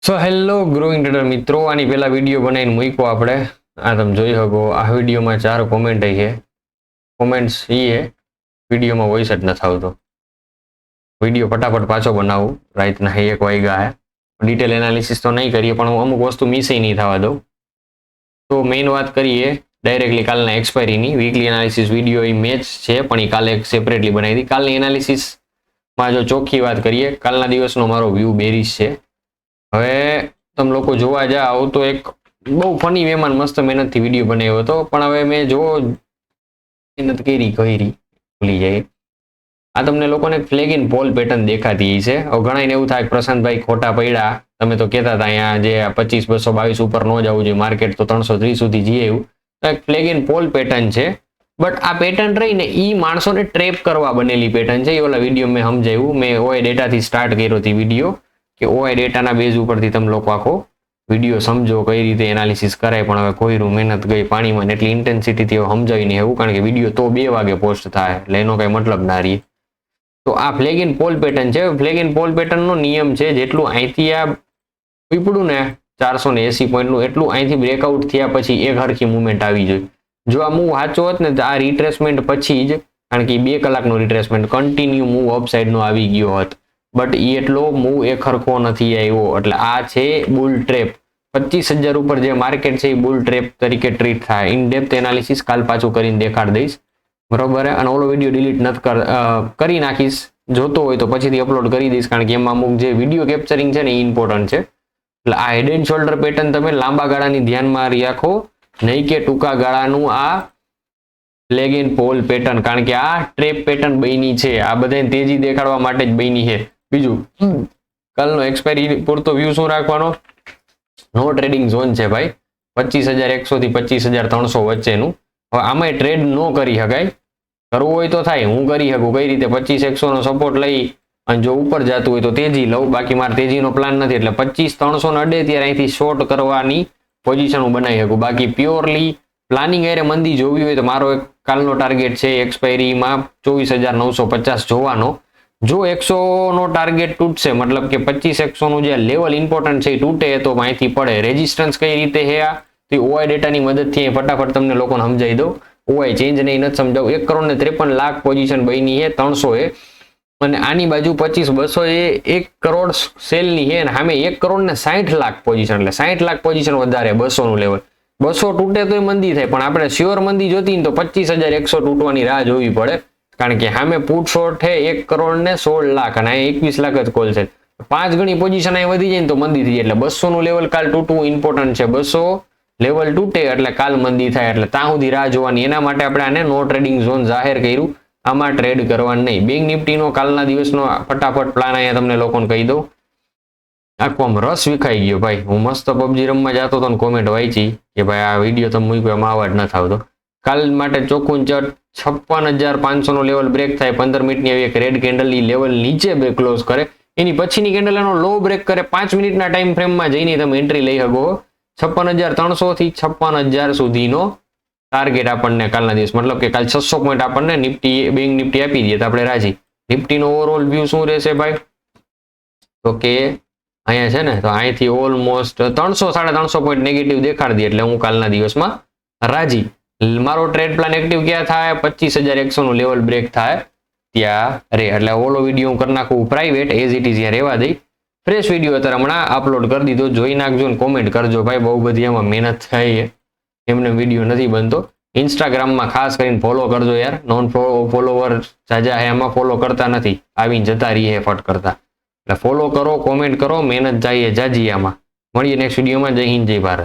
So hello growing trader મિત્રો, આની પહેલા વિડીયો બનાવીને મૂક્યો આપણે. આ તમે જોઈ શકો, આ વિડીયોમાં 4 કોમેન્ટ છે. કોમેન્ટ્સ એ વિડીયોમાં વોઇસ જ નથી આવતો. વિડીયો ફટાફટ પાછો બનાવું. રાતના 1 વાગ્યા હે. ડિટેલ એનાલિસિસ તો નહીં કરીએ, પણ અમુક વસ્તુ મિસ નહીં થવા દઉં. તો મેઇન વાત કરીએ ડાયરેક્ટલી કાલના એક્સપાયરીની. વીકલી એનાલિસિસ વિડીયો એ મેચ છે, પણ એ કાલે સેપરેટલી બનાવી હતી. કાલની એનાલિસિસમાં જો ચોખ્ખી વાત કરીએ, કાલના દિવસનો મારો વ્યૂ બેરીશ છે. હવે તમે લોકો જોવા જાઓ તો એક બહુ ફની વેમાં મસ્ત મહેનતથી વિડીયો બનાવ્યો હતો, પણ હવે મેં જો મહેનત કરી ભૂલી જાય. આ તમને લોકોને ફ્લેગ ઇન પોલ પેટર્ન દેખાતી છે. હવે ઘણાને એવું થાય કે પ્રશાંતભાઈ ખોટા પડ્યા, તમે તો કહેતા હતા અહીંયા જે 25 222 ઉપર ન જવું જોઈએ, માર્કેટ તો 330 સુધી જઈએ. એવું તો એક ફ્લેગ ઇન પોલ પેટર્ન છે, બટ આ પેટર્ન રહીને એ માણસોને ટ્રેપ કરવા બનેલી પેટર્ન છે. એ ઓલા વિડીયો મેં સમજાવ્યું. મેં ઓએ ડેટાથી સ્ટાર્ટ કર્યો હતી વિડીયો, કે ઓઆઈ ડેટાના બેઝ ઉપરથી તમે લોકો આખો વિડીયો સમજો કઈ રીતે એનાલિસિસ કરાય. પણ હવે કોઈનું મહેનત ગઈ પાણીમાં, એટલી ઇન્ટેન્સિટીથી સમજાવી નહીં એવું, કારણ કે વિડીયો તો 2 વાગે પોસ્ટ થાય, એટલે એનો કઈ મતલબ ના રહે. તો આ ફ્લેગ ઇન પોલ પેટર્ન છે. ફ્લેગ ઇન પોલ પેટર્નનો નિયમ છે, જેટલું અહીંથી આ પીપડું ને 480 પોઈન્ટનું, એટલું અહીંથી બ્રેકઆઉટ થયા પછી એક હરખી મુવમેન્ટ આવી જોઈએ. જો આ મૂવ સાચો હોત ને તો આ રિટ્રેસમેન્ટ પછી જ, કારણ કે 2 કલાકનો રિટ્રેસમેન્ટ કન્ટિન્યુ મૂવ અપસાઇડનો આવી ગયો હોત, બટ એ એટલો મૂવ એક ખરખો નથી આવ્યો. એટલે આ છે બુલ ટ્રેપ. 25,000 ઉપર જે માર્કેટ છે એ બુલ ટ્રેપ તરીકે ટ્રીટ થાય. ઇન ડેપ્થ એનાલિસિસ કાલ પાછું કરીને દેખાડ દઈશ, બરોબર. અને ઓલો વિડીયો ડિલીટ નથી કરી નાખીશ, જોતો હોય તો પછીથી અપલોડ કરી દઈશ, કારણ કે એમાં અમુક જે વિડીયો કેપ્ચરિંગ છે ને એ ઇમ્પોર્ટન્ટ છે. એટલે આ હેડ એન્ડ શોલ્ડર પેટર્ન તમે લાંબા ગાળાની ધ્યાનમાં રાખો, નહીં કે ટૂંકા ગાળાનું આ ફ્લેગ ઇન પોલ પેટર્ન, કારણ કે આ ટ્રેપ પેટર્ન બની છે. આ બધાને તેજી દેખાડવા માટે જ બની છે. બીજું, કાલનો એક્સપાયરી પૂરતો વ્યૂ શું રાખવાનો? નો ટ્રેડિંગ ઝોન છે ભાઈ, 25,100 થી 25,300 વચ્ચેનું. હવે આમાં ટ્રેડ ન કરી શકાય. કરવું હોય તો થાય, હું કરી શકું. કઈ રીતે? 25,100 નો સપોર્ટ લઈ અને જો ઉપર જતું હોય તો તેજી લઉં, બાકી મારે તેજીનો પ્લાન નથી. એટલે 25,300 ને અડે ત્યારે અહીંથી શોર્ટ કરવાની પોઝિશન હું બનાવી શકું. બાકી પ્યોરલી પ્લાનિંગ એરે મંદી જોવી હોય તો મારો એક કાલનો ટાર્ગેટ છે એક્સપાયરીમાં 24,950 જોવાનો. જો 100 નો ટાર્ગેટ તૂટશે, મતલબ કે 25,100 નું જે લેવલ ઇમ્પોર્ટન્ટ છે એ તૂટે તો અહીંથી પડે. રેઝિસ્ટન્સ કઈ રીતે છે આ તો ઓઆઈ ડેટાની મદદથી ફટાફટ તમને લોકોને સમજાવી દઉં. ઓઆઈ ચેન્જ નહીં નથી સમજાવું. 1,53,00,000 પોઝિશન બની છે 300 એ, અને આની બાજુ 25,200 એ 1 કરોડ સેલની છે, અને સામે 1,60,00,000 પોઝિશન, એટલે 60,00,000 પોઝિશન વધારે 200 નું લેવલ. 200 તૂટે તો એ મંદી થાય, પણ આપણે શ્યોર મંદી જોતી ને તો 25,100 તૂટવાની રાહ જોવી પડે, કારણ કે સામે પુટ શોર્ટ છે 1,16,00,000 અને 21 લાખ જ કોલ છે. 5 ગણી પોઝિશન અહીં વધી જાય ને તો મંદી થઈ જાય. એટલે 200 નું લેવલ કાલ તૂટવું ઇમ્પોર્ટન્ટ છે. 200 લેવલ તૂટે એટલે કાલ મંદી થાય, એટલે ત્યાં સુધી રાહ જોવાની. એના માટે આપણે આને નો ટ્રેડિંગ ઝોન જાહેર કર્યું. આમાં ટ્રેડ કરવાનું નહીં. બેંક નિફ્ટીનો કાલના દિવસનો ફટાફટ પ્લાન અહીંયા તમને લોકોને કહી દઉં. આખો આમ રસ વિખાઈ ગયો ભાઈ. હું મસ્ત પબજી રમવા જતો હતો ને કોમેન્ટ વાંચી કે ભાઈ આ વિડીયો તમે મૂક્યો એમાં અવાજ ન આવતો. કાલ માટે ચોખ્ખું ચટ 56,500 નો લેવલ બ્રેક થાય, 15 મિનિટની આવી એક રેડ કેન્ડલ લેવલ નીચે ક્લોઝ કરે, એની પછીની કેન્ડલ એનો લો બ્રેક કરે, 5 મિનિટના ટાઈમ ફ્રેમમાં જઈને તમે એન્ટ્રી લઈ શકો. 56,300 થી 56,000 સુધીનો ટાર્ગેટ આપણને કાલના દિવસ, મતલબ કે કાલ 600 પોઈન્ટ આપણને નિફ્ટી બેંક નિફ્ટી આપી દઈએ તો આપણે રાજી. નિફ્ટીનો ઓવરઓલ વ્યૂ શું રહેશે ભાઈ? તો કે અહીંયા છે ને, તો અહીંથી ઓલમોસ્ટ 300-350 પોઈન્ટ નેગેટિવ દેખાડી દે, એટલે હું કાલના દિવસમાં રાજી. મારો ટ્રેડ પ્લાન એક્ટિવ ક્યાં થાય? 25,100 નું લેવલ બ્રેક થાય ત્યાં રે. એટલે ઓલો વિડીયો હું કરી નાખું પ્રાઇવેટ, એઝ ઇટ ઇઝ ત્યાં રહેવા દઈ. ફ્રેશ વિડીયો અત્યારે હમણાં અપલોડ કરી દીધો, જોઈ નાખજો ને કોમેન્ટ કરજો ભાઈ. બહુ બધી આમાં મહેનત થઈ, એમને વિડીયો નથી બનતો. ઇન્સ્ટાગ્રામમાં ખાસ કરીને ફોલો કરજો યાર. નોન ફોલોવર જાજા હે, એમાં ફોલો કરતા નથી, આવીને જતા રહીએ ફટ કરતા. એટલે ફોલો કરો, કોમેન્ટ કરો, મહેનત જાય જાજી આમાં. મળીએ નેક્સ્ટ વિડીયોમાં. જય હિન્દ, જય ભારત.